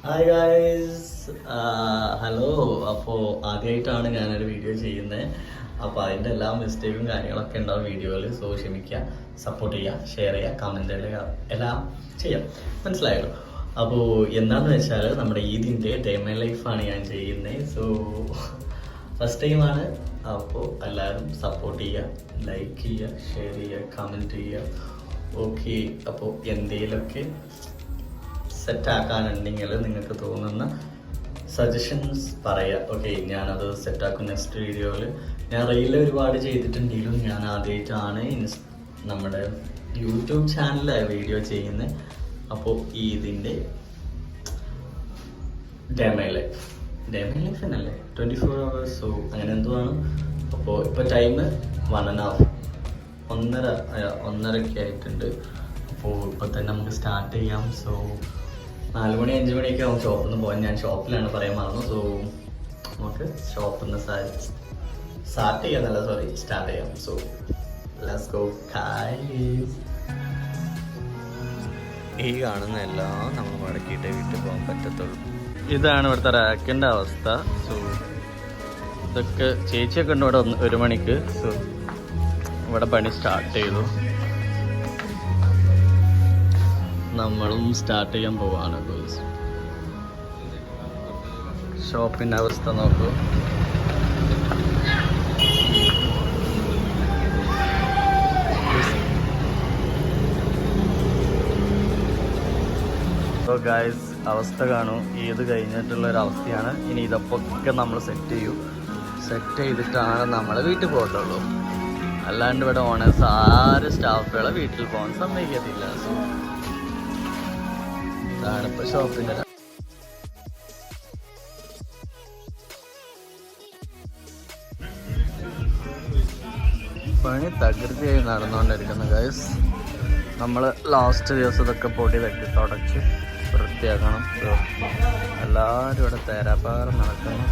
Hi guys, hello. അപ്പോൾ ആദ്യമായിട്ടാണ് ഞാനൊരു വീഡിയോ ചെയ്യുന്നത്. അപ്പോൾ അതിൻ്റെ എല്ലാ മിസ്റ്റേക്കും കാര്യങ്ങളൊക്കെ ഉണ്ടാവും വീഡിയോയിൽ. സോ ക്ഷമിക്കുക, സപ്പോർട്ട് ചെയ്യുക, ഷെയർ ചെയ്യുക, കമൻറ്റ് ചെയ്യുക, എല്ലാം ചെയ്യാം. മനസ്സിലായല്ലോ? അപ്പോൾ എന്താണെന്ന് വെച്ചാൽ നമ്മുടെ ഈദിൻ്റെ ഡേ മൈ ലൈഫാണ് ഞാൻ ചെയ്യുന്നത്. സോ ഫസ്റ്റ് ടൈമാണ്. അപ്പോൾ എല്ലാവരും സപ്പോർട്ട് ചെയ്യുക, ലൈക്ക് ചെയ്യുക, ഷെയർ ചെയ്യുക, കമൻറ്റ് ചെയ്യുക. ഓക്കെ, അപ്പോൾ എന്തെങ്കിലുമൊക്കെ സെറ്റാക്കാനുണ്ടെങ്കിൽ നിങ്ങൾക്ക് തോന്നുന്ന സജഷൻസ് പറയുക. ഓക്കെ, ഞാനത് സെറ്റാക്കും നെക്സ്റ്റ് വീഡിയോയിൽ. ഞാൻ റീൽ ഒരുപാട് ചെയ്തിട്ടുണ്ടെങ്കിലും ഞാൻ ആദ്യമായിട്ടാണ് നമ്മുടെ യൂട്യൂബ് ചാനലിൽ വീഡിയോ ചെയ്യുന്നത്. അപ്പോൾ ഇതിൻ്റെ ഡേ മൈ ലൈഫ് എന്നല്ലേ 24 hours, സോ അങ്ങനെ എന്തോ ആണ്. അപ്പോൾ ഇപ്പോൾ ടൈം 1.5 ഒന്നരയൊക്കെ ആയിട്ടുണ്ട്. അപ്പോൾ ഇപ്പോൾ തന്നെ നമുക്ക് സ്റ്റാർട്ട് ചെയ്യാം. സോ 4 മണി 5 മണിയൊക്കെ ആവും ഷോപ്പിൽ നിന്ന് പോകാൻ. ഞാൻ ഷോപ്പിലാണ് പറയാൻ മറന്നു. സോ നമുക്ക് ഷോപ്പിൽ നിന്ന് സ്റ്റാർട്ട് ചെയ്യാം. So let's go guys. ഈ കാണുന്ന എല്ലാം നമ്മൾ മടക്കിയിട്ടേ വീട്ടിൽ പോകാൻ പറ്റത്തുള്ളൂ. ഇതാണ് ഇവിടുത്തെ റാക്കിൻ്റെ അവസ്ഥ. സോ ഇതൊക്കെ ചേച്ചിയൊക്കെ ഉണ്ട് ഇവിടെ 1 മണിക്ക്. സോ ഇവിടെ പണി സ്റ്റാർട്ട് ചെയ്തു. നമ്മളും സ്റ്റാർട്ട് ചെയ്യാൻ പോവാണ്. ഷോപ്പിൻ്റെ അവസ്ഥ നോക്കൂ. സോ ഗൈസ്, അവസ്ഥ കാണൂ. ഇത് കഴിഞ്ഞിട്ടുള്ള ഒരു അവസ്ഥയാണ്. ഇനി ഇതൊക്കെ നമ്മൾ സെറ്റ് ചെയ്തിട്ടാണ് നമ്മളെ വീട്ടിൽ പോകത്തുള്ളൂ. അല്ലാണ്ട് ഇവിടെ ഓണേഴ്സ് ആരും സ്റ്റാഫുകളെ വീട്ടിൽ പോകാൻ സമ്മതിക്കത്തില്ല. സോ ഇതാണ് ഇപ്പോൾ ഷോപ്പിൻ്റെ പണി തകൃതിയായി നടന്നുകൊണ്ടിരിക്കുന്നു ഗൈസ്. നമ്മൾ ലാസ്റ്റ് ദിവസം ഇതൊക്കെ പൊടി തട്ടി തുടച്ച് വൃത്തിയാക്കണം. എല്ലാവരും ഇവിടെ തേരാപ്പാറ നടക്കുന്നു.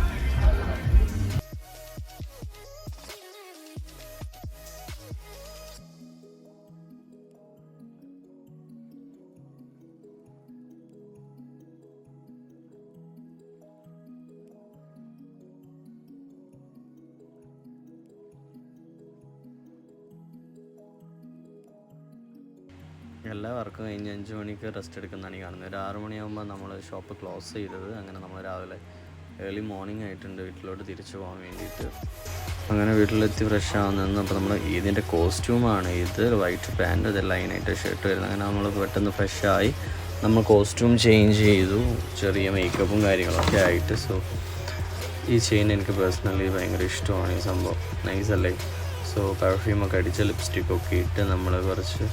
എല്ലാ വർക്കും കഴിഞ്ഞ് 5 മണിക്ക് റെസ്റ്റ് എടുക്കുന്നതാണ് ഈ കാണുന്നത്. ഒരു 6 മണിയാകുമ്പോൾ നമ്മൾ ഷോപ്പ് ക്ലോസ് ചെയ്തത്. അങ്ങനെ നമ്മൾ രാവിലെ ഏർലി മോർണിംഗ് ആയിട്ടുണ്ട് വീട്ടിലോട്ട് തിരിച്ചു പോകാൻ വേണ്ടിയിട്ട്. അങ്ങനെ വീട്ടിലെത്തി ഫ്രഷ് ആവുന്നതെന്ന്. അപ്പോൾ നമ്മൾ ഇതിൻ്റെ കോസ്റ്റ്യൂമാണ് ഇത്. വൈറ്റ് പാൻറ്റ്, ഇത് ലൈനായിട്ട് ഷർട്ട് വരുന്നത്. അങ്ങനെ നമ്മൾ പെട്ടെന്ന് ഫ്രഷായി നമ്മൾ കോസ്റ്റ്യൂം ചേഞ്ച് ചെയ്തു, ചെറിയ മേക്കപ്പും കാര്യങ്ങളൊക്കെ ആയിട്ട്. സോ ഈ ചെയിൻ എനിക്ക് പേഴ്സണലി ഭയങ്കര ഇഷ്ടമാണ്. ഈ സംഭവം നൈസല്ലേ. സോ പെർഫ്യൂമൊക്കെ അടിച്ച് ലിപ്സ്റ്റിക്കൊക്കെ ഇട്ട് നമ്മൾ കുറച്ച്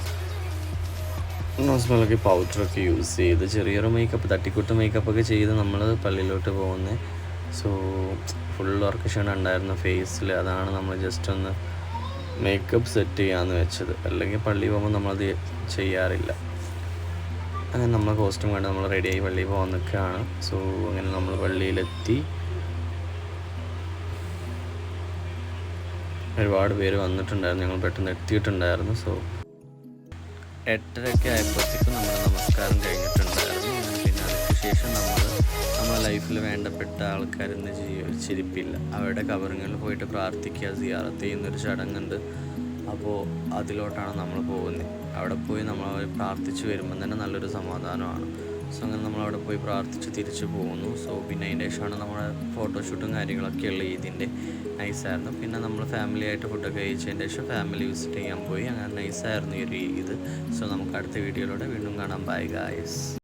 നോസ്മലൊക്കെ പൗഡറൊക്കെ യൂസ് ചെയ്ത് ചെറിയൊരു മേക്കപ്പ്, തട്ടിക്കൂട്ട് മേക്കപ്പൊക്കെ ചെയ്ത് നമ്മൾ പള്ളിയിലോട്ട് പോകുന്നത്. സോ ഫുൾ വർക്കേഷൻ ഉണ്ടായിരുന്നു ഫേസിൽ. അതാണ് നമ്മൾ ജസ്റ്റ് ഒന്ന് മേക്കപ്പ് സെറ്റ് ചെയ്യാമെന്ന് വെച്ചത്. അല്ലെങ്കിൽ പള്ളിയിൽ പോകുമ്പോൾ നമ്മളത് ചെയ്യാറില്ല. അങ്ങനെ നമ്മൾ കോസ്റ്റ്യൂം കണ്ട് നമ്മൾ റെഡിയായി പള്ളിയിൽ പോകാൻ നിൽക്കുകയാണ്. സോ അങ്ങനെ നമ്മൾ പള്ളിയിലെത്തി. ഒരുപാട് പേര് വന്നിട്ടുണ്ടായിരുന്നു. ഞങ്ങൾ പെട്ടെന്ന് എത്തിയിട്ടുണ്ടായിരുന്നു. സോ 8:30 ആയപ്പോഴത്തേക്കും നമ്മുടെ നമസ്കാരം കഴിഞ്ഞിട്ടുണ്ടായിരുന്നു. പിന്നെ അതിന് ശേഷം നമ്മളെ ലൈഫിൽ വേണ്ടപ്പെട്ട ആൾക്കാരെന്ന് ചിരിപ്പില്ല, അവരുടെ കബറുകളിൽ പോയിട്ട് പ്രാർത്ഥിക്കുക, സിയാറത്ത് ചെയ്യുന്നൊരു ചടങ്ങുണ്ട്. അപ്പോൾ അതിലോട്ടാണ് നമ്മൾ പോകുന്നത്. അവിടെ പോയി നമ്മൾ പ്രാർത്ഥിച്ച് വരുമ്പം തന്നെ നല്ലൊരു സമാധാനമാണ്. സോ അങ്ങനെ നമ്മളവിടെ പോയി പ്രാർത്ഥിച്ച് തിരിച്ചു പോകുന്നു. സോ പിന്നെ അതിൻ്റെ ശേഷമാണ് നമ്മുടെ ഫോട്ടോഷൂട്ടും കാര്യങ്ങളൊക്കെ ഉള്ള ഇതിൻ്റെ നൈസായിരുന്നു. പിന്നെ നമ്മൾ ഫാമിലി ആയിട്ട് ഫുഡൊക്കെ കഴിച്ചതിൻ്റെ ശേഷം ഫാമിലി വിസിറ്റ് ചെയ്യാൻ പോയി. അങ്ങനെ നൈസായിരുന്നു ഈ ഒരു ഇത്. സോ നമുക്ക് അടുത്ത വീഡിയോയിലൂടെ വീണ്ടും കാണാം. Bye guys.